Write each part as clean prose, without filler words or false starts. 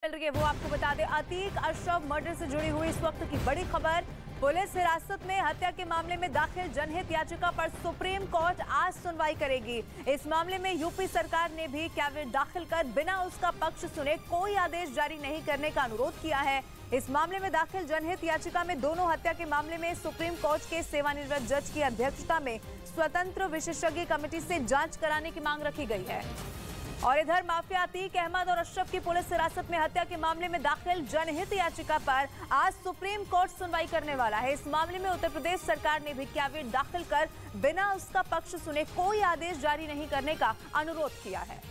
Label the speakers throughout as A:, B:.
A: चल रही है वो आपको बता दें। अतीक अशरफ मर्डर से जुड़ी हुई इस वक्त की बड़ी खबर। पुलिस हिरासत में हत्या के मामले में दाखिल जनहित याचिका पर सुप्रीम कोर्ट आज सुनवाई करेगी। इस मामले में यूपी सरकार ने भी कैविएट दाखिल कर बिना उसका पक्ष सुने कोई आदेश जारी नहीं करने का अनुरोध किया है। इस मामले में दाखिल जनहित याचिका में दोनों हत्या के मामले में सुप्रीम कोर्ट के सेवानिवृत्त जज की अध्यक्षता में स्वतंत्र विशेषज्ञ कमेटी से जांच कराने की मांग रखी गई है। और इधर माफिया अतीक अहमद और अशरफ की पुलिस हिरासत में हत्या के मामले में दाखिल जनहित याचिका पर आज सुप्रीम कोर्ट सुनवाई करने वाला है। इस मामले में उत्तर प्रदेश सरकार ने भी कैविएट दाखिल कर बिना उसका पक्ष सुने कोई आदेश जारी नहीं करने का अनुरोध किया है।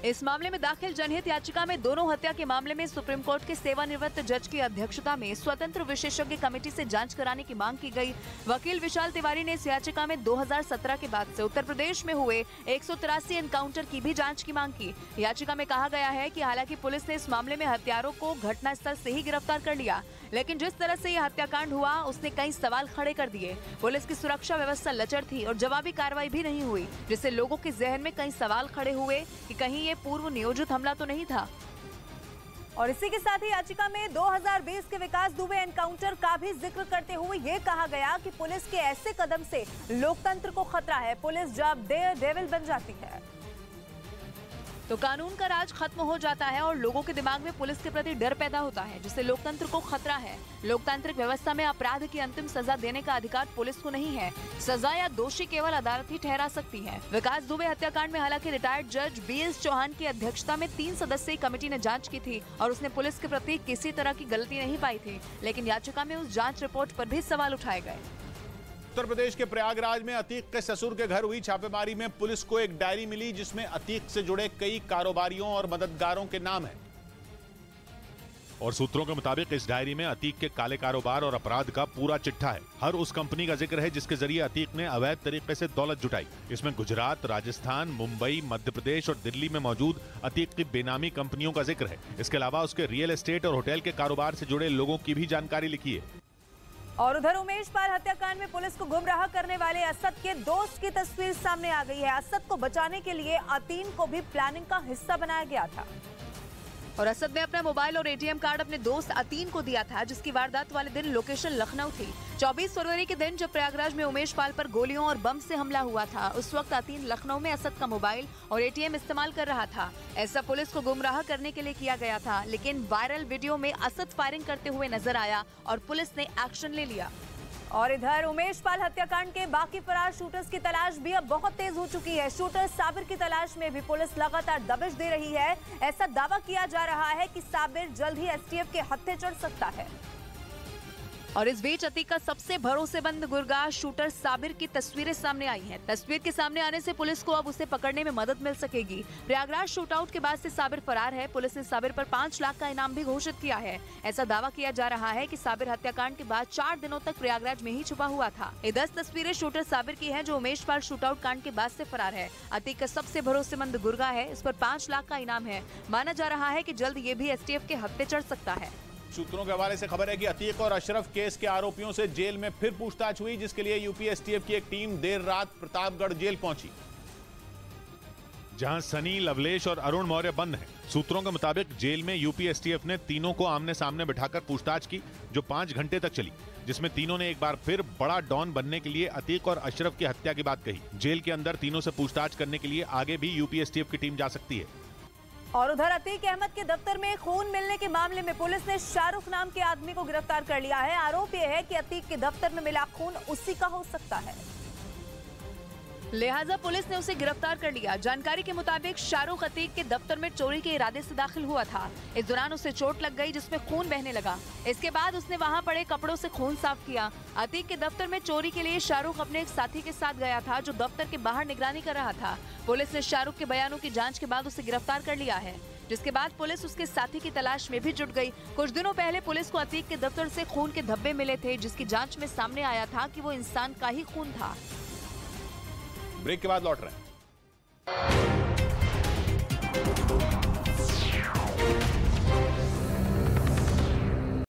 A: इस मामले में दाखिल जनहित याचिका में दोनों हत्या के मामले में सुप्रीम कोर्ट के सेवानिवृत्त जज की अध्यक्षता में स्वतंत्र विशेषज्ञ कमेटी से जांच कराने की मांग की गई। वकील विशाल तिवारी ने इस याचिका में 2017 के बाद से उत्तर प्रदेश में हुए 183 एनकाउंटर की भी जांच की मांग की। याचिका में कहा गया है कि हालांकि पुलिस ने इस मामले में हत्यारों को घटनास्थल से ही गिरफ्तार कर लिया, लेकिन जिस तरह से यह हत्याकांड हुआ उसने कई सवाल खड़े कर दिए। पुलिस की सुरक्षा व्यवस्था लचर थी और जवाबी कार्रवाई भी नहीं हुई, जिससे लोगों के जहन में कई सवाल खड़े हुए कि कहीं ये पूर्व नियोजित हमला तो नहीं था। और इसी के साथ ही याचिका में 2020 के विकास दुबे एनकाउंटर का भी जिक्र करते हुए ये कहा गया कि पुलिस के ऐसे कदम से लोकतंत्र को खतरा है। पुलिस जब डेविल बन जाती है तो कानून का राज खत्म हो जाता है और लोगों के दिमाग में पुलिस के प्रति डर पैदा होता है, जिससे लोकतंत्र को खतरा है। लोकतांत्रिक व्यवस्था में अपराध की अंतिम सजा देने का अधिकार पुलिस को नहीं है। सजा या दोषी केवल अदालत ही ठहरा सकती है। विकास दुबे हत्याकांड में हालांकि रिटायर्ड जज BS चौहान की अध्यक्षता में 3 सदस्यीय कमेटी ने जांच की थी और उसने पुलिस के प्रति किसी तरह की गलती नहीं पाई थी, लेकिन याचिका में उस जाँच रिपोर्ट पर भी सवाल उठाए गए।
B: उत्तर प्रदेश के प्रयागराज में अतीक के ससुर के घर हुई छापेमारी में पुलिस को एक डायरी मिली जिसमें अतीक से जुड़े कई कारोबारियों और मददगारों के नाम हैं।
C: और सूत्रों के मुताबिक इस डायरी में अतीक के काले कारोबार और अपराध का पूरा चिट्ठा है। हर उस कंपनी का जिक्र है जिसके जरिए अतीक ने अवैध तरीके से दौलत जुटाई। इसमें गुजरात, राजस्थान, मुंबई, मध्य प्रदेश और दिल्ली में मौजूद अतीक की बेनामी कंपनियों का जिक्र है। इसके अलावा उसके रियल एस्टेट और होटल के कारोबार से जुड़े लोगों की भी जानकारी लिखी है।
A: और उधर उमेश पाल हत्याकांड में पुलिस को गुमराह करने वाले असद के दोस्त की तस्वीर सामने आ गई है। असद को बचाने के लिए अतीन को भी प्लानिंग का हिस्सा बनाया गया था और असद ने अपना मोबाइल और ATM कार्ड अपने दोस्त अतीन को दिया था, जिसकी वारदात वाले दिन लोकेशन लखनऊ थी। 24 फरवरी के दिन जब प्रयागराज में उमेश पाल पर गोलियों और बम से हमला हुआ था, उस वक्त अतीन लखनऊ में असद का मोबाइल और ATM इस्तेमाल कर रहा था। ऐसा पुलिस को गुमराह करने के लिए किया गया था, लेकिन वायरल वीडियो में असद फायरिंग करते हुए नजर आया और पुलिस ने एक्शन ले लिया। और इधर उमेश पाल हत्याकांड के बाकी फरार शूटर्स की तलाश भी अब बहुत तेज हो चुकी है। शूटर साबिर की तलाश में भी पुलिस लगातार दबिश दे रही है। ऐसा दावा किया जा रहा है कि साबिर जल्द ही STF के हत्थे चढ़ सकता है। और इस बीच अतीक का सबसे भरोसेमंद गुरगाह शूटर साबिर की तस्वीरें सामने आई हैं। तस्वीर के सामने आने से पुलिस को अब उसे पकड़ने में मदद मिल सकेगी। प्रयागराज शूटआउट के बाद से साबिर फरार है। पुलिस ने साबिर पर 5 लाख का इनाम भी घोषित किया है। ऐसा दावा किया जा रहा है कि साबिर हत्याकांड के बाद 4 दिनों तक प्रयागराज में ही छुपा हुआ था। ये 10 तस्वीरें शूटर साबिर की हैं, जो उमेश पाल शूटआउट कांड के बाद से फरार है। अतीक का सबसे भरोसेमंद गुरगाह है, इस पर 5 लाख का इनाम है। माना जा रहा है कि जल्द ये भी STF के हत्थे चढ़ सकता है।
B: सूत्रों के हवाले से खबर है कि अतीक और अशरफ केस के आरोपियों से जेल में फिर पूछताछ हुई, जिसके लिए यूपी STF की एक टीम देर रात प्रतापगढ़ जेल पहुंची,
C: जहां सनी, लवलेश और अरुण मौर्य बंद हैं। सूत्रों के मुताबिक जेल में यूपी STF ने तीनों को आमने सामने बिठाकर पूछताछ की, जो 5 घंटे तक चली, जिसमें तीनों ने एक बार फिर बड़ा डॉन बनने के लिए अतीक और अशरफ की हत्या की बात कही। जेल के अंदर तीनों से पूछताछ करने के लिए आगे भी यूपी STF की टीम जा सकती है।
A: और उधर अतीक अहमद के दफ्तर में खून मिलने के मामले में पुलिस ने शाहरुख नाम के आदमी को गिरफ्तार कर लिया है। आरोप यह है कि अतीक के दफ्तर में मिला खून उसी का हो सकता है, लिहाजा पुलिस ने उसे गिरफ्तार कर लिया। जानकारी के मुताबिक शाहरुख अतीक के दफ्तर में चोरी के इरादे से दाखिल हुआ था। इस दौरान उसे चोट लग गई, जिसमें खून बहने लगा। इसके बाद उसने वहां पड़े कपड़ों से खून साफ किया। अतीक के दफ्तर में चोरी के लिए शाहरुख अपने एक साथी के साथ गया था, जो दफ्तर के बाहर निगरानी कर रहा था। पुलिस ने शाहरुख के बयानों की जाँच के बाद उसे गिरफ्तार कर लिया है, जिसके बाद पुलिस उसके साथी की तलाश में भी जुट गई। कुछ दिनों पहले पुलिस को अतीक के दफ्तर से खून के धब्बे मिले थे, जिसकी जांच में सामने आया था कि वो इंसान का ही खून था।
B: ब्रेक के बाद लौट रहे हैं।